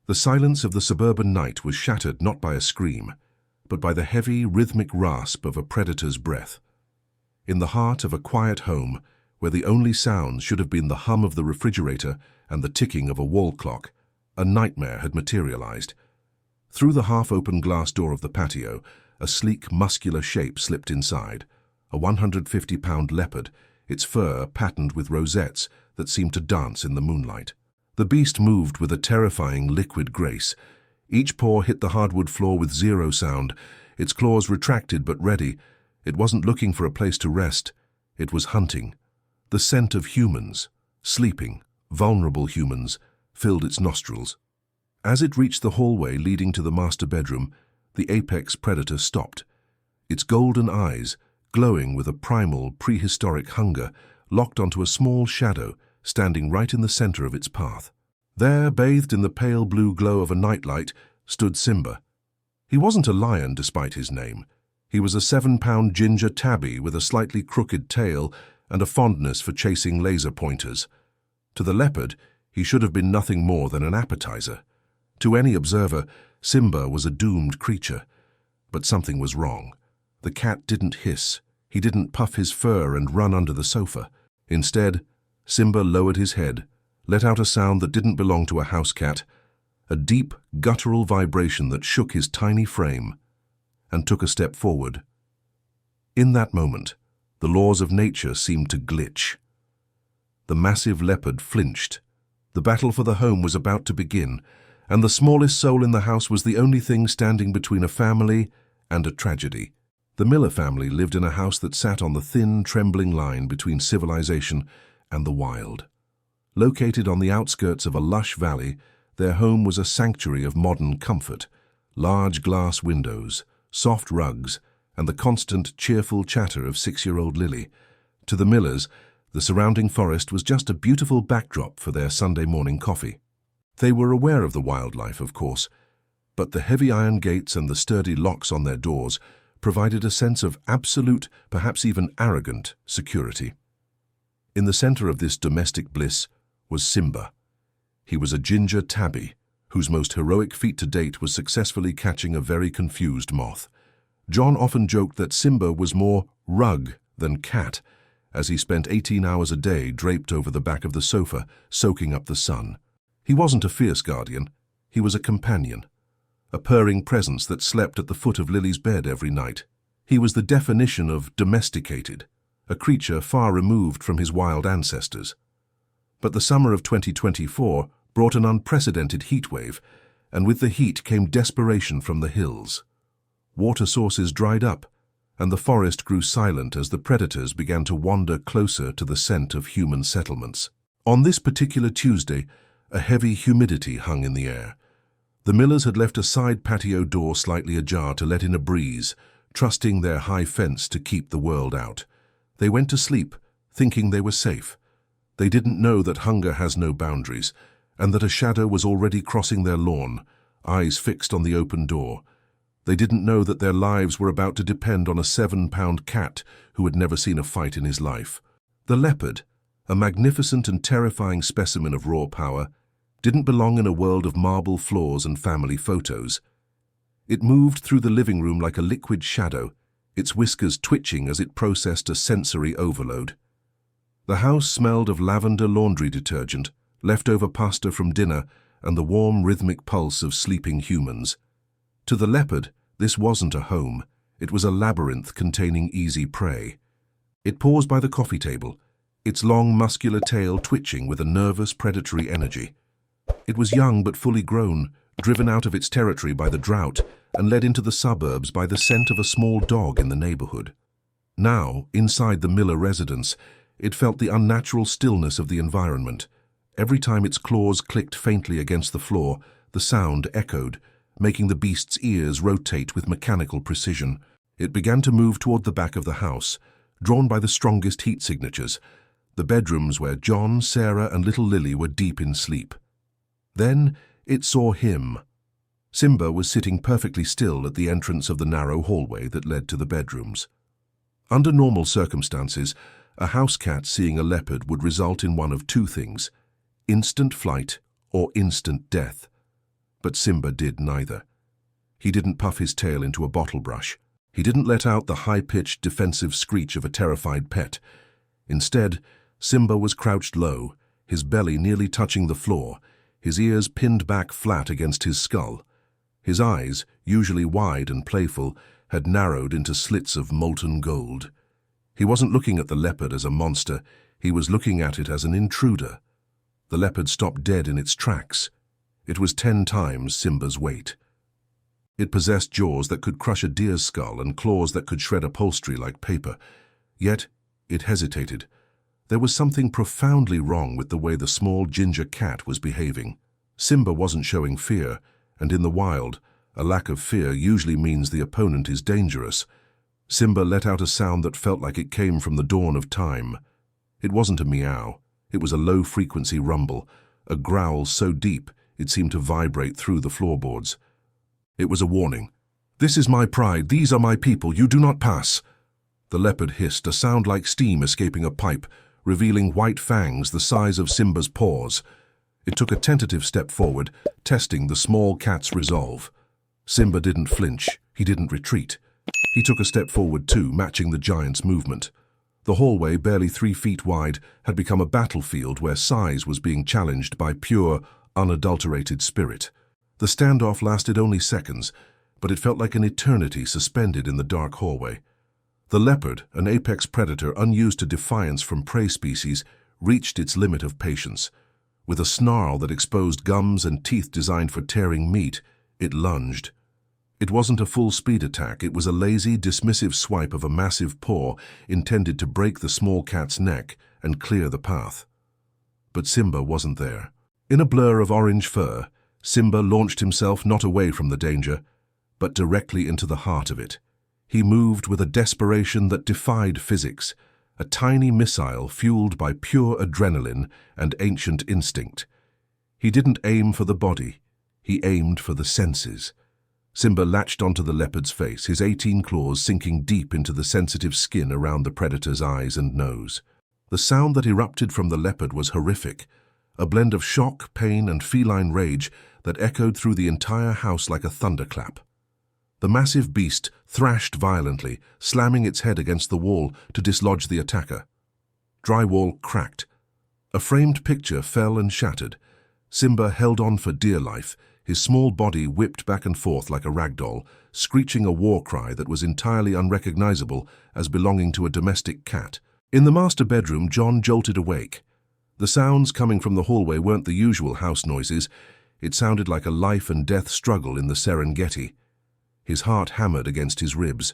The silence of the suburban night was shattered not by a scream, but by the heavy, rhythmic rasp of a predator's breath. In the heart of a quiet home, where the only sounds should have been the hum of the refrigerator and the ticking of a wall clock, a nightmare had materialized. Through the half-open glass door of the patio, a sleek, muscular shape slipped inside, a 150-pound leopard, its fur patterned with rosettes that seemed to dance in the moonlight. The beast moved with a terrifying liquid grace. Each paw hit the hardwood floor with zero sound, its claws retracted but ready. It wasn't looking for a place to rest. It was hunting. The scent of humans, sleeping, vulnerable humans, filled its nostrils. As it reached the hallway leading to the master bedroom, the apex predator stopped. Its golden eyes, glowing with a primal, prehistoric hunger, locked onto a small shadow standing right in the center of its path. There, bathed in the pale blue glow of a nightlight, stood Simba. He wasn't a lion despite his name. He was a 7-pound ginger tabby with a slightly crooked tail and a fondness for chasing laser pointers. To the leopard, he should have been nothing more than an appetizer. To any observer, Simba was a doomed creature. But something was wrong. The cat didn't hiss. He didn't puff his fur and run under the sofa. Instead, Simba lowered his head, let out a sound that didn't belong to a house cat, a deep, guttural vibration that shook his tiny frame, and took a step forward. In that moment, the laws of nature seemed to glitch. The massive leopard flinched. The battle for the home was about to begin, and the smallest soul in the house was the only thing standing between a family and a tragedy. The Miller family lived in a house that sat on the thin, trembling line between civilization and the wild. Located on the outskirts of a lush valley, their home was a sanctuary of modern comfort, large glass windows, soft rugs, and the constant, cheerful chatter of 6-year-old Lily. To the Millers, the surrounding forest was just a beautiful backdrop for their Sunday morning coffee. They were aware of the wildlife, of course, but the heavy iron gates and the sturdy locks on their doors provided a sense of absolute, perhaps even arrogant, security. In the center of this domestic bliss was Simba. He was a ginger tabby, whose most heroic feat to date was successfully catching a very confused moth. John often joked that Simba was more rug than cat, as he spent 18 hours a day draped over the back of the sofa, soaking up the sun. He wasn't a fierce guardian. He was a companion, a purring presence that slept at the foot of Lily's bed every night. He was the definition of domesticated, a creature far removed from his wild ancestors. But the summer of 2024 brought an unprecedented heatwave, and with the heat came desperation from the hills. Water sources dried up, and the forest grew silent as the predators began to wander closer to the scent of human settlements. On this particular Tuesday, a heavy humidity hung in the air. The Millers had left a side patio door slightly ajar to let in a breeze, trusting their high fence to keep the world out. They went to sleep, thinking they were safe. They didn't know that hunger has no boundaries, and that a shadow was already crossing their lawn, eyes fixed on the open door. They didn't know that their lives were about to depend on a 7-pound cat who had never seen a fight in his life. The leopard, a magnificent and terrifying specimen of raw power, didn't belong in a world of marble floors and family photos. It moved through the living room like a liquid shadow, its whiskers twitching as it processed a sensory overload. The house smelled of lavender laundry detergent, leftover pasta from dinner, and the warm rhythmic pulse of sleeping humans. To the leopard, this wasn't a home. It was a labyrinth containing easy prey. It paused by the coffee table, its long muscular tail twitching with a nervous predatory energy. It was young but fully grown, driven out of its territory by the drought and led into the suburbs by the scent of a small dog in the neighborhood. Now, inside the Miller residence, it felt the unnatural stillness of the environment. Every time its claws clicked faintly against the floor, the sound echoed, making the beast's ears rotate with mechanical precision. It began to move toward the back of the house, drawn by the strongest heat signatures, the bedrooms where John, Sarah, and little Lily were deep in sleep. Then it saw him. Simba was sitting perfectly still at the entrance of the narrow hallway that led to the bedrooms. Under normal circumstances, a house cat seeing a leopard would result in one of two things: instant flight or instant death. But Simba did neither. He didn't puff his tail into a bottle brush. He didn't let out the high-pitched defensive screech of a terrified pet. Instead, Simba was crouched low, his belly nearly touching the floor, his ears pinned back flat against his skull. His eyes, usually wide and playful, had narrowed into slits of molten gold. He wasn't looking at the leopard as a monster, he was looking at it as an intruder. The leopard stopped dead in its tracks. It was 10 times Simba's weight. It possessed jaws that could crush a deer's skull and claws that could shred upholstery like paper. Yet, it hesitated. There was something profoundly wrong with the way the small ginger cat was behaving. Simba wasn't showing fear, and in the wild, a lack of fear usually means the opponent is dangerous. Simba let out a sound that felt like it came from the dawn of time. It wasn't a meow. It was a low-frequency rumble, a growl so deep it seemed to vibrate through the floorboards. It was a warning. "This is my pride, these are my people, you do not pass." The leopard hissed, a sound like steam escaping a pipe, revealing white fangs the size of Simba's paws. It took a tentative step forward, testing the small cat's resolve. Simba didn't flinch, he didn't retreat. He took a step forward too, matching the giant's movement. The hallway, barely 3 feet wide, had become a battlefield where size was being challenged by pure, unadulterated spirit. The standoff lasted only seconds, but it felt like an eternity suspended in the dark hallway. The leopard, an apex predator unused to defiance from prey species, reached its limit of patience. With a snarl that exposed gums and teeth designed for tearing meat, it lunged. It wasn't a full-speed attack, it was a lazy, dismissive swipe of a massive paw intended to break the small cat's neck and clear the path. But Simba wasn't there. In a blur of orange fur, Simba launched himself not away from the danger, but directly into the heart of it. He moved with a desperation that defied physics, a tiny missile fueled by pure adrenaline and ancient instinct. He didn't aim for the body, he aimed for the senses. Simba latched onto the leopard's face, his 18 claws sinking deep into the sensitive skin around the predator's eyes and nose. The sound that erupted from the leopard was horrific, a blend of shock, pain, and feline rage that echoed through the entire house like a thunderclap. The massive beast thrashed violently, slamming its head against the wall to dislodge the attacker. Drywall cracked. A framed picture fell and shattered. Simba held on for dear life, his small body whipped back and forth like a ragdoll, screeching a war cry that was entirely unrecognizable as belonging to a domestic cat. In the master bedroom, John jolted awake. The sounds coming from the hallway weren't the usual house noises. It sounded like a life-and-death struggle in the Serengeti. His heart hammered against his ribs.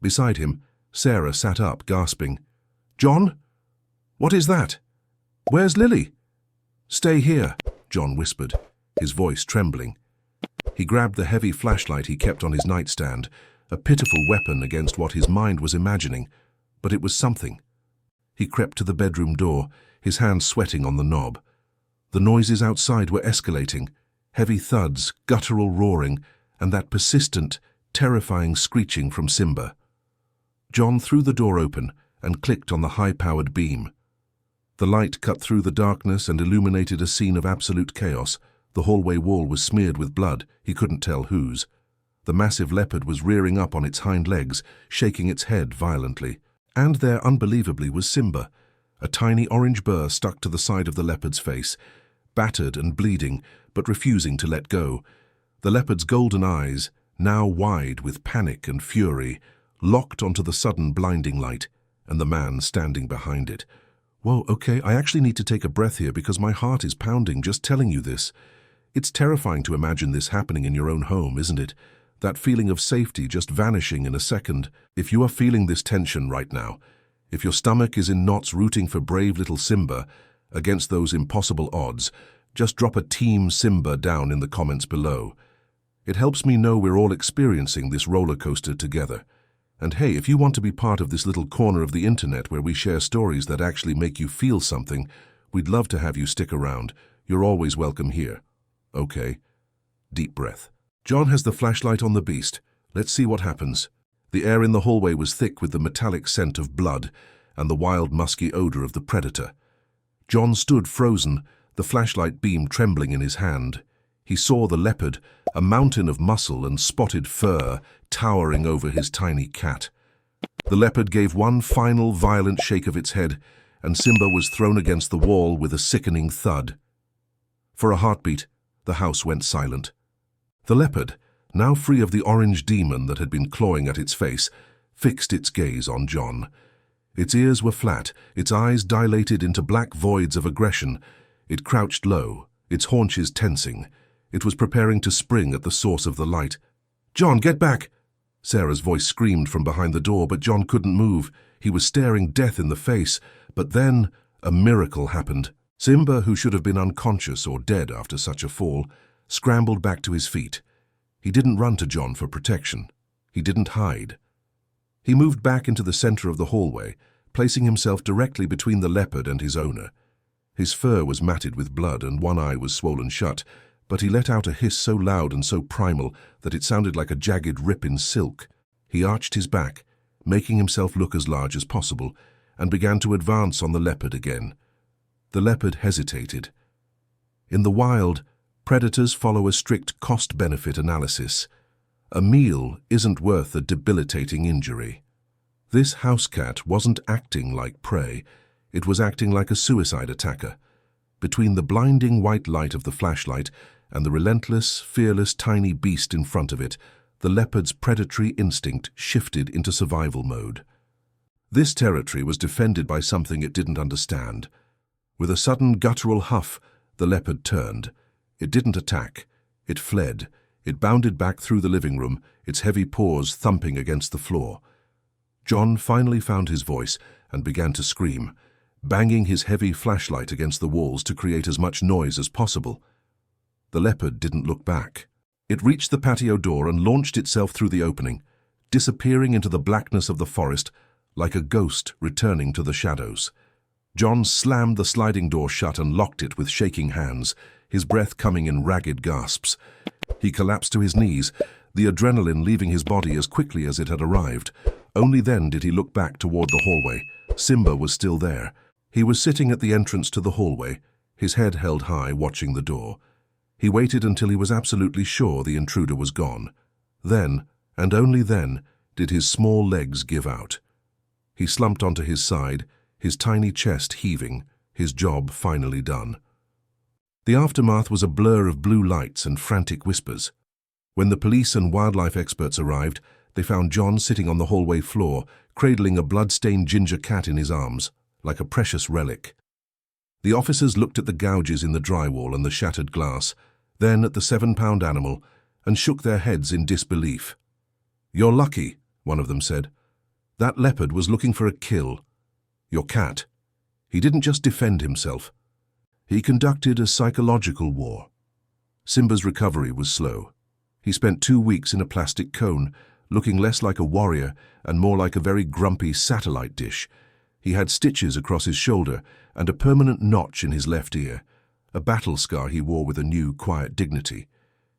Beside him, Sarah sat up, gasping. "John? What is that? Where's Lily?" "Stay here," John whispered, his voice trembling. He grabbed the heavy flashlight he kept on his nightstand, a pitiful weapon against what his mind was imagining, but it was something. He crept to the bedroom door, his hands sweating on the knob. The noises outside were escalating, heavy thuds, guttural roaring, and that persistent, terrifying screeching from Simba. John threw the door open and clicked on the high-powered beam. The light cut through the darkness and illuminated a scene of absolute chaos. The hallway wall was smeared with blood, he couldn't tell whose. The massive leopard was rearing up on its hind legs, shaking its head violently. And there, unbelievably, was Simba, a tiny orange burr stuck to the side of the leopard's face, battered and bleeding, but refusing to let go. The leopard's golden eyes, now wide with panic and fury, locked onto the sudden blinding light, and the man standing behind it. "Whoa, okay, I actually need to take a breath here because my heart is pounding just telling you this. It's terrifying to imagine this happening in your own home, isn't it? That feeling of safety just vanishing in a second. If you are feeling this tension right now, if your stomach is in knots rooting for brave little Simba against those impossible odds, just drop a Team Simba down in the comments below. It helps me know we're all experiencing this roller coaster together. And hey, if you want to be part of this little corner of the internet where we share stories that actually make you feel something, we'd love to have you stick around. You're always welcome here. Okay. Deep breath. John has the flashlight on the beast. Let's see what happens. The air in the hallway was thick with the metallic scent of blood and the wild, musky odor of the predator. John stood frozen, the flashlight beam trembling in his hand. He saw the leopard, a mountain of muscle and spotted fur, towering over his tiny cat. The leopard gave one final violent shake of its head, and Simba was thrown against the wall with a sickening thud. For a heartbeat, the house went silent. The leopard, now free of the orange demon that had been clawing at its face, fixed its gaze on John. Its ears were flat, its eyes dilated into black voids of aggression. It crouched low, its haunches tensing. It was preparing to spring at the source of the light. "John, get back!" Sarah's voice screamed from behind the door, but John couldn't move. He was staring death in the face. But then a miracle happened. Simba, who should have been unconscious or dead after such a fall, scrambled back to his feet. He didn't run to John for protection. He didn't hide. He moved back into the center of the hallway, placing himself directly between the leopard and his owner. His fur was matted with blood and one eye was swollen shut, but he let out a hiss so loud and so primal that it sounded like a jagged rip in silk. He arched his back, making himself look as large as possible, and began to advance on the leopard again. The leopard hesitated. In the wild, predators follow a strict cost-benefit analysis. A meal isn't worth a debilitating injury. This house cat wasn't acting like prey. It was acting like a suicide attacker. Between the blinding white light of the flashlight and the relentless, fearless tiny beast in front of it, the leopard's predatory instinct shifted into survival mode. This territory was defended by something it didn't understand. With a sudden guttural huff, the leopard turned. It didn't attack. It fled. It bounded back through the living room, its heavy paws thumping against the floor. John finally found his voice and began to scream, banging his heavy flashlight against the walls to create as much noise as possible. The leopard didn't look back. It reached the patio door and launched itself through the opening, disappearing into the blackness of the forest like a ghost returning to the shadows. John slammed the sliding door shut and locked it with shaking hands, his breath coming in ragged gasps. He collapsed to his knees, the adrenaline leaving his body as quickly as it had arrived. Only then did he look back toward the hallway. Simba was still there. He was sitting at the entrance to the hallway, his head held high, watching the door. He waited until he was absolutely sure the intruder was gone. Then, and only then, did his small legs give out. He slumped onto his side, his tiny chest heaving, his job finally done. The aftermath was a blur of blue lights and frantic whispers. When the police and wildlife experts arrived, they found John sitting on the hallway floor, cradling a blood-stained ginger cat in his arms, like a precious relic. The officers looked at the gouges in the drywall and the shattered glass, then at the 7-pound animal, and shook their heads in disbelief. "You're lucky," one of them said. "That leopard was looking for a kill. Your cat. He didn't just defend himself. He conducted a psychological war." Simba's recovery was slow. He spent 2 weeks in a plastic cone, looking less like a warrior and more like a very grumpy satellite dish. He had stitches across his shoulder and a permanent notch in his left ear, a battle scar he wore with a new, quiet dignity.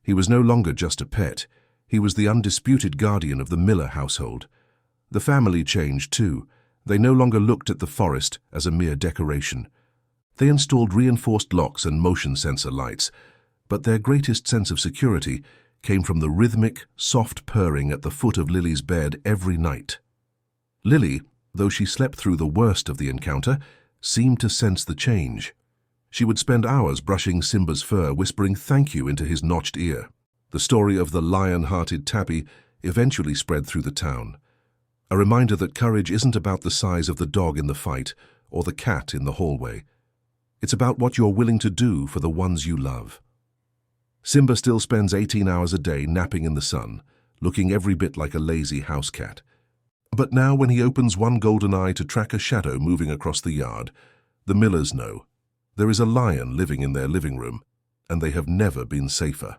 He was no longer just a pet. He was the undisputed guardian of the Miller household. The family changed too. They no longer looked at the forest as a mere decoration. They installed reinforced locks and motion sensor lights, but their greatest sense of security came from the rhythmic, soft purring at the foot of Lily's bed every night. Lily, though she slept through the worst of the encounter, seemed to sense the change. She would spend hours brushing Simba's fur, whispering thank you into his notched ear. The story of the lion-hearted tabby eventually spread through the town. A reminder that courage isn't about the size of the dog in the fight or the cat in the hallway. It's about what you're willing to do for the ones you love. Simba still spends 18 hours a day napping in the sun, looking every bit like a lazy house cat. But now when he opens one golden eye to track a shadow moving across the yard, the Millers know there is a lion living in their living room, and they have never been safer.